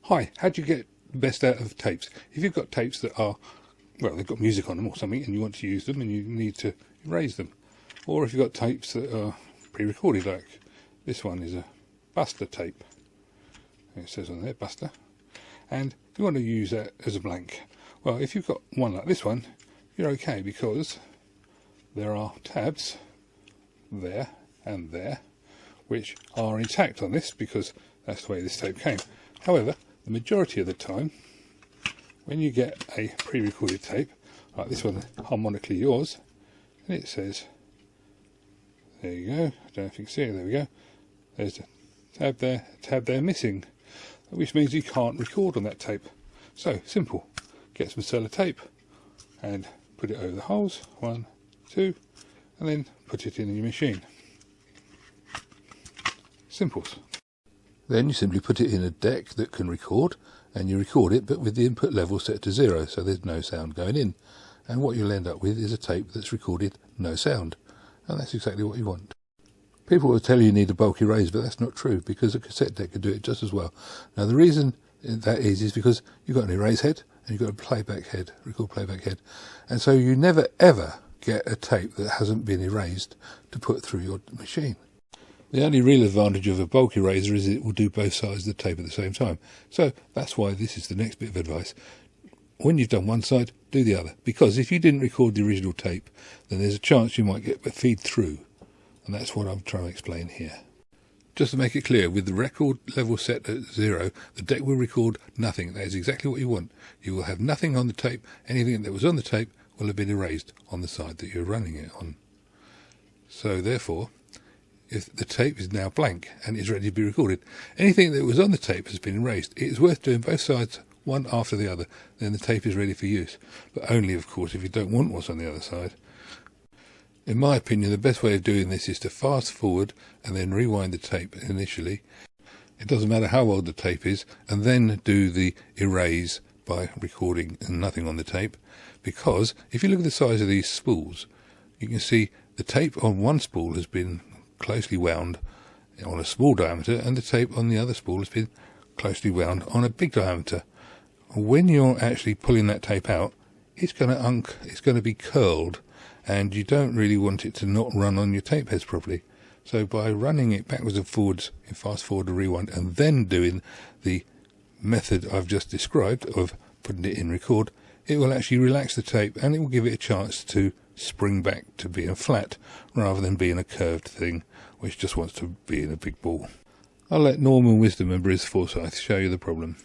Hi, how do you get the best out of tapes? If you've got tapes that are, well, they've got music on them or something and you want to use them and you need to erase them, or if you've got tapes that are pre-recorded, like this one is a Buster tape, it says on there Buster, and you want to use that as a blank. Well, if you've got one like this one, you're okay, because there are tabs there and there which are intact on this, because that's the way this tape came. However, the majority of the time, when you get a pre-recorded tape, like this one, Harmonically Yours, and it says, there you go, I don't know if you can see it, there we go, there's a tab there missing, which means you can't record on that tape. So, simple, get some sellotape and put it over the holes, 1, 2, and then put it in your machine. Simples. Then you simply put it in a deck that can record, and you record it, but with the input level set to 0, so there's no sound going in. And what you'll end up with is a tape that's recorded no sound, and that's exactly what you want. People will tell you need a bulk eraser, but that's not true, because a cassette deck could do it just as well. Now the reason that is because you've got an erase head, and you've got a playback head, record playback head, and so you never ever get a tape that hasn't been erased to put through your machine. The only real advantage of a bulk eraser is it will do both sides of the tape at the same time. So that's why this is the next bit of advice. When you've done one side, do the other. Because if you didn't record the original tape, then there's a chance you might get a feed through. And that's what I'm trying to explain here. Just to make it clear, with the record level set at 0, the deck will record nothing. That is exactly what you want. You will have nothing on the tape. Anything that was on the tape will have been erased on the side that you're running it on. So therefore, if the tape is now blank and is ready to be recorded, anything that was on the tape has been erased. It is worth doing both sides, one after the other, then the tape is ready for use. But only, of course, if you don't want what's on the other side. In my opinion, the best way of doing this is to fast forward and then rewind the tape initially. It doesn't matter how old the tape is, and then do the erase by recording nothing on the tape. Because if you look at the size of these spools, you can see the tape on one spool has been closely wound on a small diameter, and the tape on the other spool has been closely wound on a big diameter. When you're actually pulling that tape out, it's going to be curled, and you don't really want it to not run on your tape heads properly. So by running it backwards and forwards in fast forward and rewind, and then doing the method I've just described of putting it in record, it will actually relax the tape, and it will give it a chance to spring back to being flat rather than being a curved thing which just wants to be in a big ball. I'll let Norman Wisdom and Briz Forsyth show you the problem.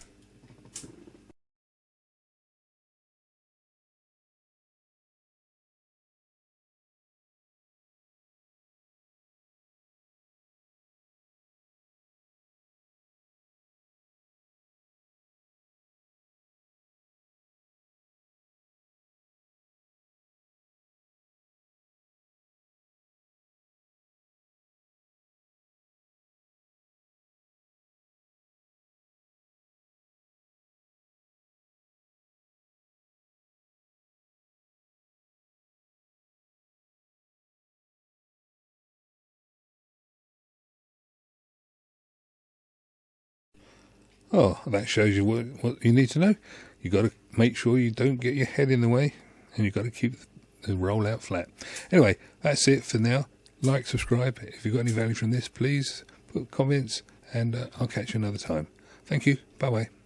Oh, that shows you what you need to know. You've got to make sure you don't get your head in the way, and you've got to keep the roll out flat. Anyway, that's it for now. Like, subscribe. If you've got any value from this, please put comments, and I'll catch you another time. Thank you. Bye-bye.